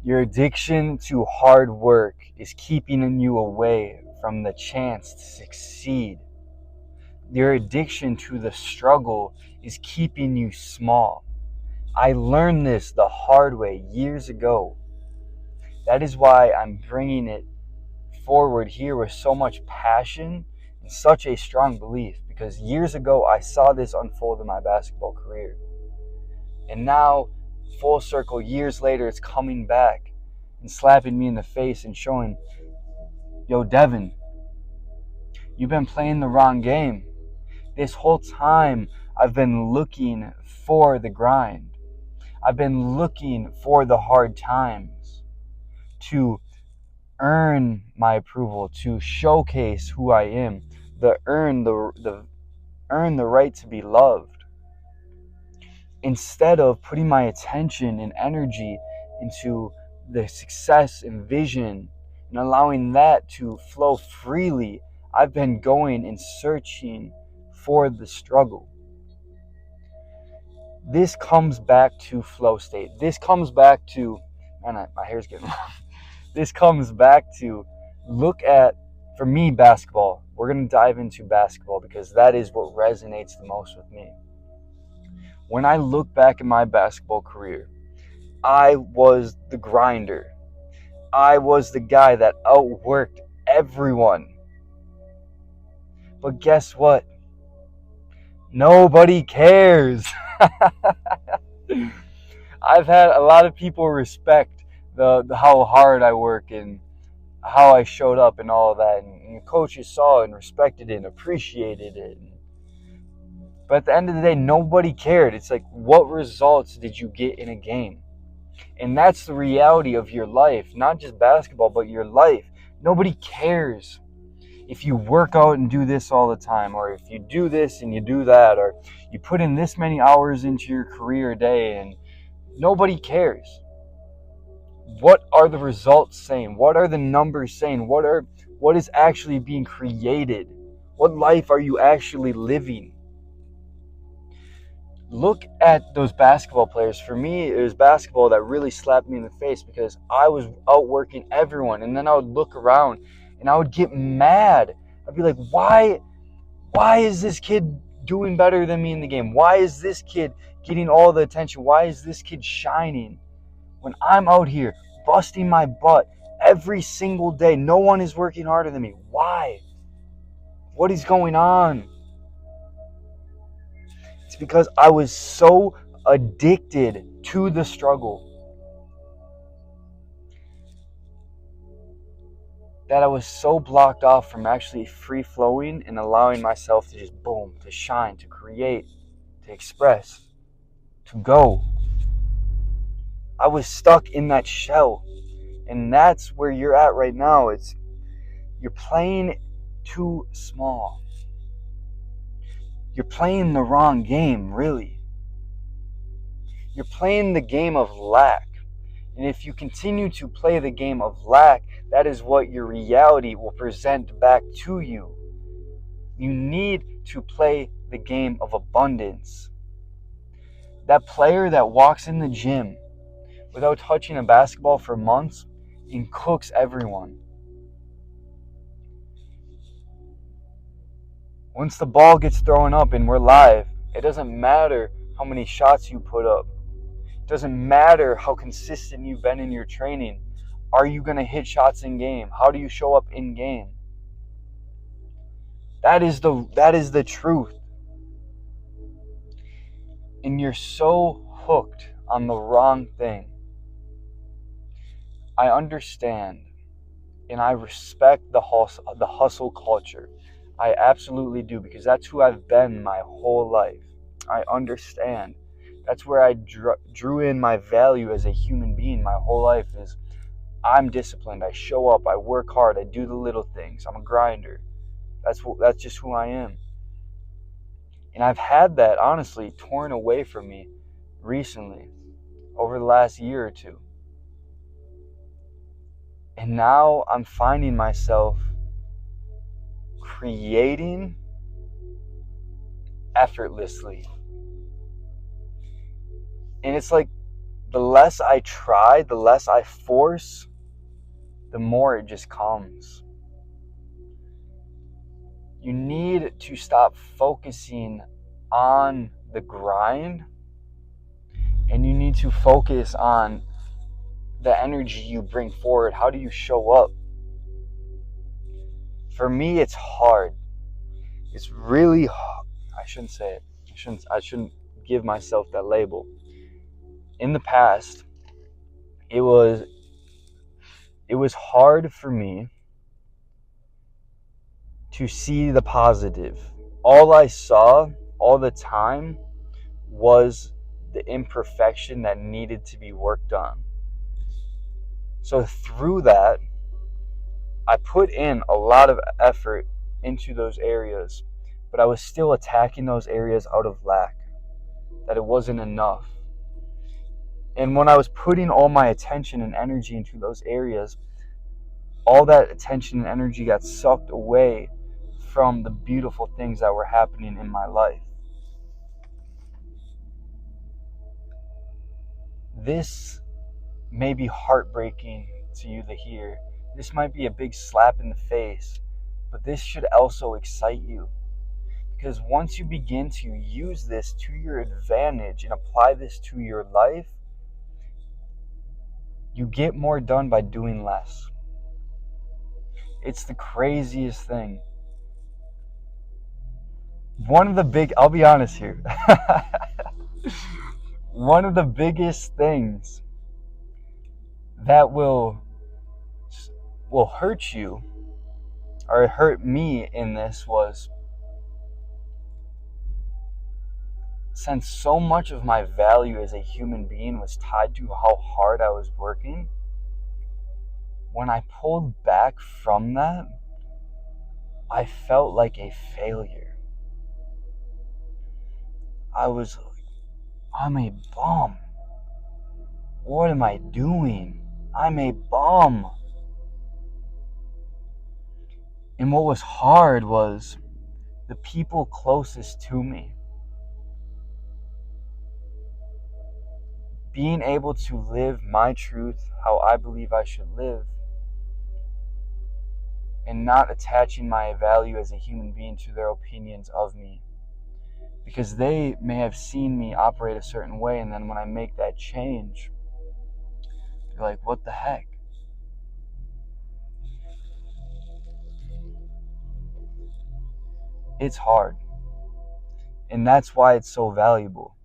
Your addiction to hard work is keeping you away from the chance to succeed. Your addiction to the struggle is keeping you small. I learned this the hard way years ago. That is why I'm bringing it forward here with so much passion and such a strong belief, because years ago I saw this unfold in my basketball career. And now, full circle, years later, it's coming back and slapping me in the face and showing, yo, Devin, you've been playing the wrong game. This whole time, I've been looking for the grind. I've been looking for the hard times to earn my approval, to showcase who I am, to earn the right to be loved. Instead of putting my attention and energy into the success and vision and allowing that to flow freely, I've been going and searching for the struggle. This comes back to flow state. This comes back to, man, my hair's getting long. This comes back to look at, for me, basketball. We're going to dive into basketball because that is what resonates the most with me. When I look back at my basketball career, I was the grinder. I was the guy that outworked everyone. But guess what? Nobody cares. I've had a lot of people respect the how hard I work and how I showed up and all of that, and coaches saw and respected it and appreciated it. But at the end of the day, nobody cared. It's like, what results did you get in a game? And that's the reality of your life, not just basketball, but your life. Nobody cares if you work out and do this all the time, or if you do this and you do that, or you put in this many hours into your career a day, and nobody cares. What are the results saying? What are the numbers saying? What is actually being created? What life are you actually living? Look at those basketball players. For me, it was basketball that really slapped me in the face because I was outworking everyone. And then I would look around and I would get mad. I'd be like, why is this kid doing better than me in the game? Why is this kid getting all the attention? Why is this kid shining when I'm out here busting my butt every single day? No one is working harder than me. Why? What is going on? It's because I was so addicted to the struggle that I was so blocked off from actually free flowing and allowing myself to just boom, to shine, to create, to express, to go. I was stuck in that shell. And that's where you're at right now. You're playing too small. You're playing the wrong game, really. You're playing the game of lack. And if you continue to play the game of lack, that is what your reality will present back to you. You need to play the game of abundance. That player that walks in the gym without touching a basketball for months and cooks everyone. Once the ball gets thrown up and we're live, it doesn't matter how many shots you put up. It doesn't matter how consistent you've been in your training. Are you going to hit shots in game? How do you show up in game? That is the truth. And you're so hooked on the wrong thing. I understand and I respect the hustle culture. I absolutely do, because that's who I've been my whole life. I understand. That's where I drew in my value as a human being my whole life is I'm disciplined. I show up. I work hard. I do the little things. I'm a grinder. That's just who I am. And I've had that, honestly, torn away from me recently, over the last year or two. And now I'm finding myself creating effortlessly. And it's like the less I try, the less I force, the more it just comes. You need to stop focusing on the grind, and you need to focus on the energy you bring forward. How do you show up? For me, it's hard. It's really hard. I shouldn't say it. I shouldn't give myself that label. In the past, it was hard for me to see the positive. All I saw all the time was the imperfection that needed to be worked on. So through that, I put in a lot of effort into those areas, but I was still attacking those areas out of lack, that it wasn't enough. And when I was putting all my attention and energy into those areas, all that attention and energy got sucked away from the beautiful things that were happening in my life. This may be heartbreaking to you to hear. This might be a big slap in the face, but this should also excite you. Because once you begin to use this to your advantage and apply this to your life, you get more done by doing less. It's the craziest thing. I'll be honest here. One of the biggest things that will hurt you, or hurt me in this, was since so much of my value as a human being was tied to how hard I was working, when I pulled back from that, I felt like a failure. I was like, I'm a bum. What am I doing? I'm a bum. And what was hard was the people closest to me. Being able to live my truth how I believe I should live, and not attaching my value as a human being to their opinions of me. Because they may have seen me operate a certain way, and then when I make that change, they're like, what the heck? It's hard. And that's why it's so valuable.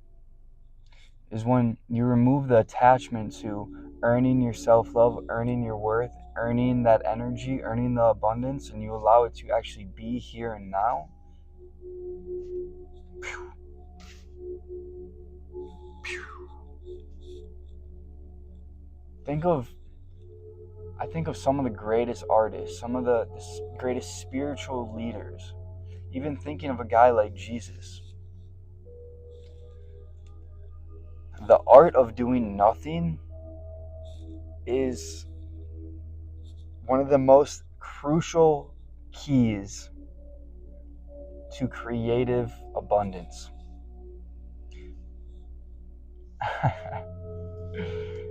Is when you remove the attachment to earning your self-love, earning your worth, earning that energy, earning the abundance, and you allow it to actually be here and now. I think of some of the greatest artists, some of the greatest spiritual leaders, even thinking of a guy like Jesus. The art of doing nothing is one of the most crucial keys to creative abundance.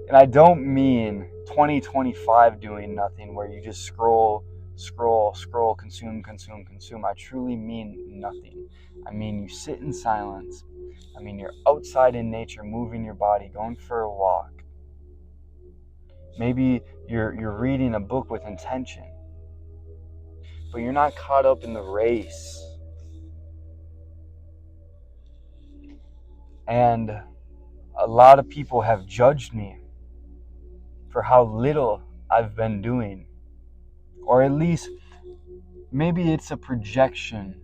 And I don't mean 2025 doing nothing where you just scroll, consume. I truly mean nothing. I mean you sit in silence. I mean you're outside in nature, moving your body, going for a walk. Maybe you're reading a book with intention, but you're not caught up in the race. And a lot of people have judged me for how little I've been doing. Or at least, maybe it's a projection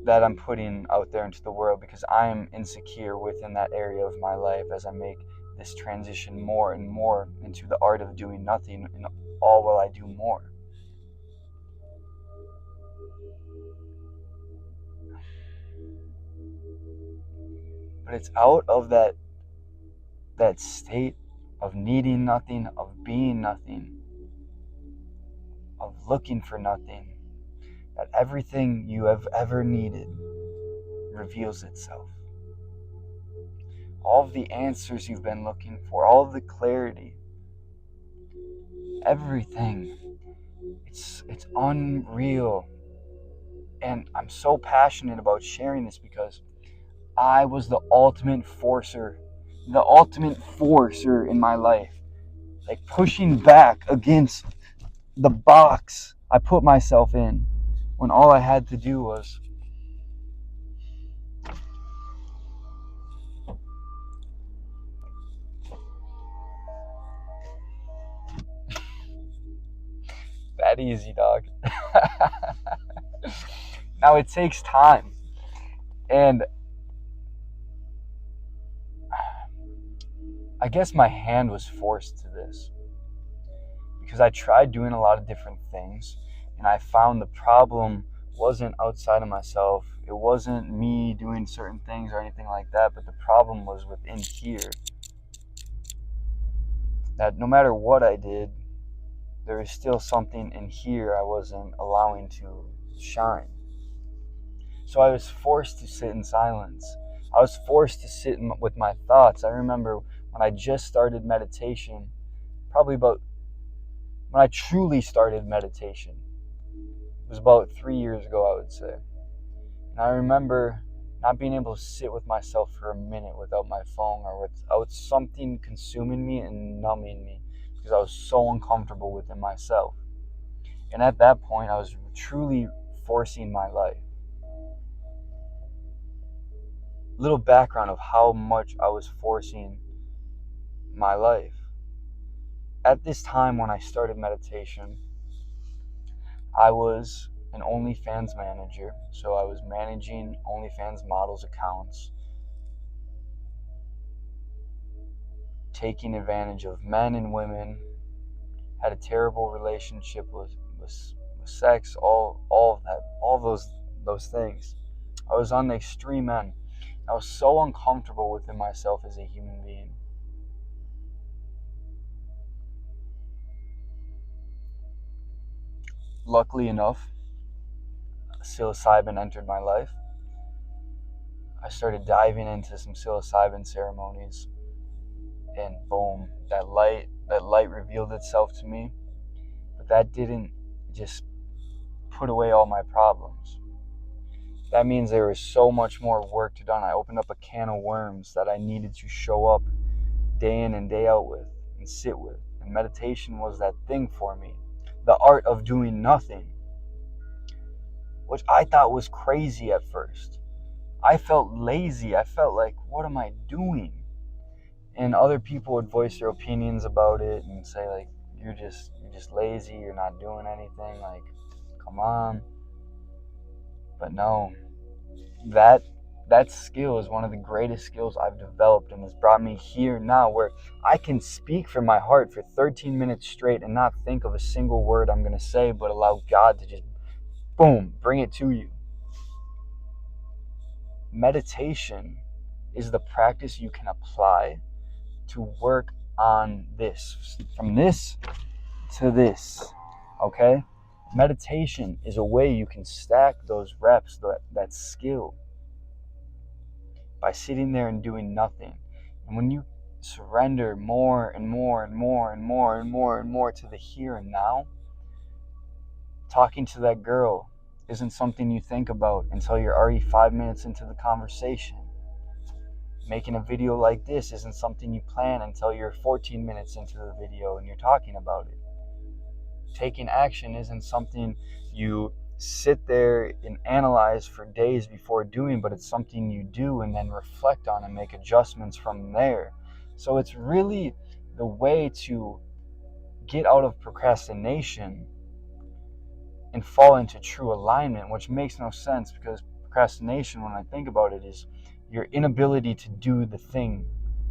that I'm putting out there into the world because I am insecure within that area of my life as I make this transition more and more into the art of doing nothing, and all while I do more. But it's out of that state of needing nothing, of being nothing, of looking for nothing, that everything you have ever needed reveals itself. all of the answers you've been looking for, all of the clarity, everything. It's unreal. And I'm so passionate about sharing this because I was the ultimate forcer in my life. Like pushing back against the box I put myself in when all I had to do was that easy, dog. Now it takes time. And I guess my hand was forced to this because I tried doing a lot of different things and I found the problem wasn't outside of myself. It wasn't me doing certain things or anything like that, but the problem was within here. That no matter what I did, there was still something in here I wasn't allowing to shine. So I was forced to sit in silence. I was forced to sit with my thoughts. I remember when I just started meditation, probably about when I truly started meditation. It was about 3 years ago, I would say. And I remember not being able to sit with myself for a minute without my phone or without something consuming me and numbing me because I was so uncomfortable within myself. And at that point, I was truly forcing my life. Little background of how much I was forcing my life. At this time when I started meditation, I was an OnlyFans manager. So I was managing OnlyFans models' accounts, taking advantage of men and women, had a terrible relationship with sex, all of that, all those things. I was on the extreme end. I was so uncomfortable within myself as a human being. Luckily enough, psilocybin entered my life. I started diving into some psilocybin ceremonies, and boom, that light revealed itself to me. But that didn't just put away all my problems. That means there was so much more work to do. I opened up a can of worms that I needed to show up day in and day out with and sit with. And meditation was that thing for me. The art of doing nothing, which I thought was crazy at first. I felt lazy. I felt like, what am I doing? And other people would voice their opinions about it and say like, you're just lazy, you're not doing anything, like, come on. But no, that skill is one of the greatest skills I've developed and has brought me here now where I can speak from my heart for 13 minutes straight and not think of a single word I'm going to say, but allow God to just, boom, bring it to you. Meditation is the practice you can apply to work on this, from this to this, okay? Meditation is a way you can stack those reps, that skill, by sitting there and doing nothing. And when you surrender more and more and more and more and more and more to the here and now, talking to that girl isn't something you think about until you're already 5 minutes into the conversation. Making a video like this isn't something you plan until you're 14 minutes into the video and you're talking about it. Taking action isn't something you sit there and analyze for days before doing, but it's something you do and then reflect on and make adjustments from there. So it's really the way to get out of procrastination and fall into true alignment, which makes no sense because procrastination, when I think about it, is your inability to do the thing.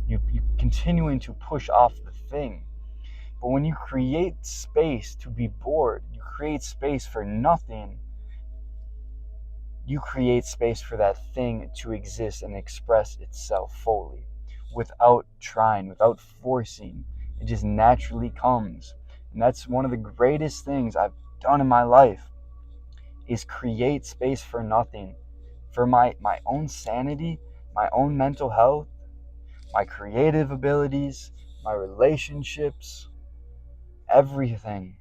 You continuing to push off the thing. But when you create space to be bored, you create space for nothing, you create space for that thing to exist and express itself fully without trying, without forcing. It just naturally comes. And that's one of the greatest things I've done in my life, is create space for nothing, for my own sanity, my own mental health, my creative abilities, my relationships, everything.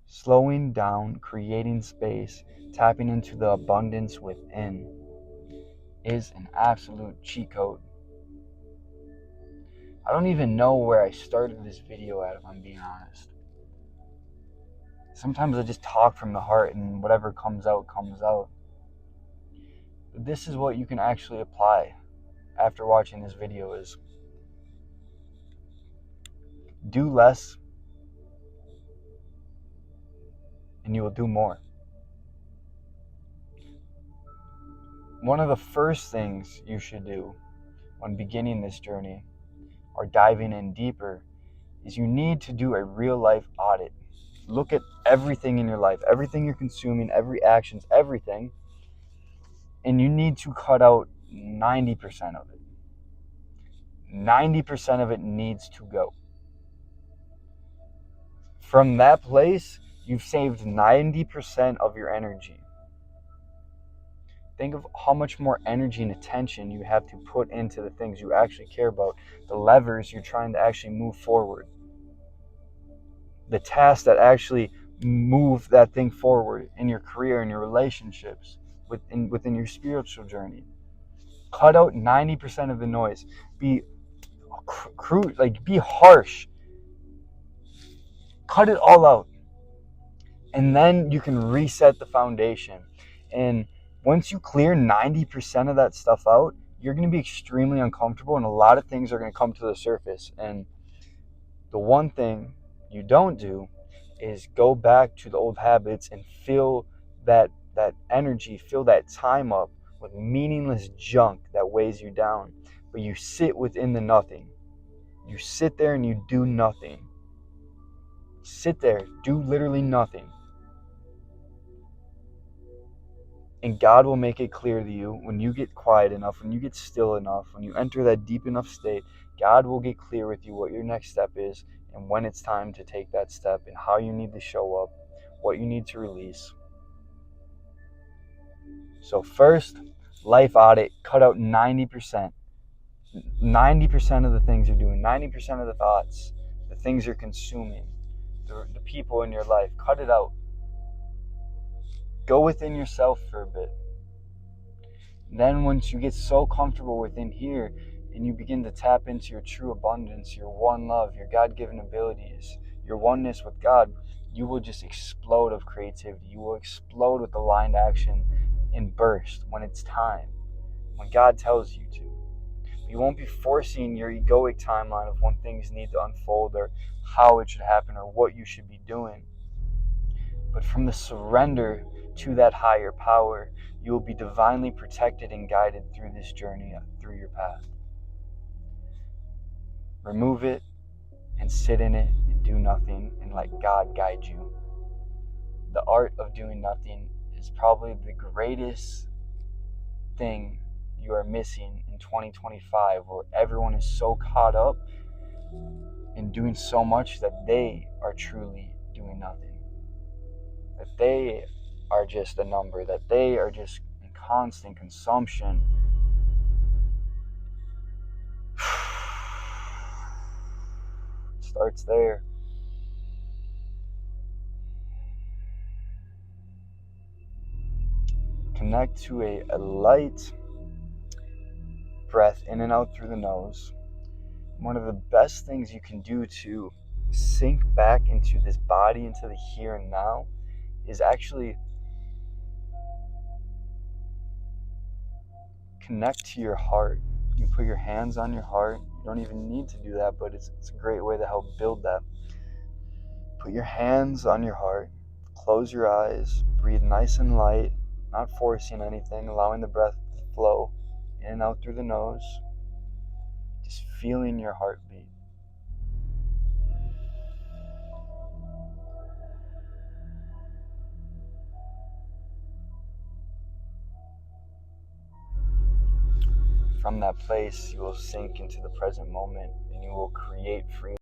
Slowing down, creating space, tapping into the abundance within is an absolute cheat code. I don't even know where I started this video at, if I'm being honest. Sometimes I just talk from the heart and whatever comes out, comes out. But this is what you can actually apply after watching this video is do less and you will do more. One of the first things you should do when beginning this journey or diving in deeper is you need to do a real life audit. Look at everything in your life, everything you're consuming, every actions, everything, and you need to cut out 90% of it. 90% of it needs to go. From that place, you've saved 90% of your energy. Think of how much more energy and attention you have to put into the things you actually care about, the levers you're trying to actually move forward, the tasks that actually move that thing forward in your career, in your relationships, within your spiritual journey. Cut out 90% of the noise. Be crude, like be harsh. Cut it all out. And then you can reset the foundation. And once you clear 90% of that stuff out, you're going to be extremely uncomfortable and a lot of things are going to come to the surface. And the one thing you don't do is go back to the old habits and fill that energy, fill that time up with meaningless junk that weighs you down. But you sit within the nothing. You sit there and you do nothing. Sit there, do literally nothing. And God will make it clear to you when you get quiet enough, when you get still enough, when you enter that deep enough state, God will get clear with you what your next step is and when it's time to take that step and how you need to show up, what you need to release. So first, life audit, cut out 90%. 90% of the things you're doing, 90% of the thoughts, the things you're consuming, the people in your life, cut it out. Go within yourself for a bit. Then once you get so comfortable within here and you begin to tap into your true abundance, your one love, your God-given abilities, your oneness with God, you will just explode of creativity. You will explode with aligned action and burst when it's time, when God tells you to. You won't be forcing your egoic timeline of when things need to unfold or how it should happen or what you should be doing. But from the surrender to that higher power, you will be divinely protected and guided through this journey, through your path. Remove it and sit in it and do nothing and let God guide you. The art of doing nothing is probably the greatest thing you are missing in 2025, where everyone is so caught up in doing so much that they are truly doing nothing. That they are just a number, that they are just in constant consumption. It starts there. Connect to a light breath in and out through the nose. One of the best things you can do to sink back into this body, into the here and now, is actually connect to your heart. You put your hands on your heart. You don't even need to do that, but it's a great way to help build that. Put your hands on your heart. Close your eyes. Breathe nice and light, not forcing anything, allowing the breath to flow in and out through the nose. Just feeling your heartbeat. From that place, you will sink into the present moment and you will create freedom.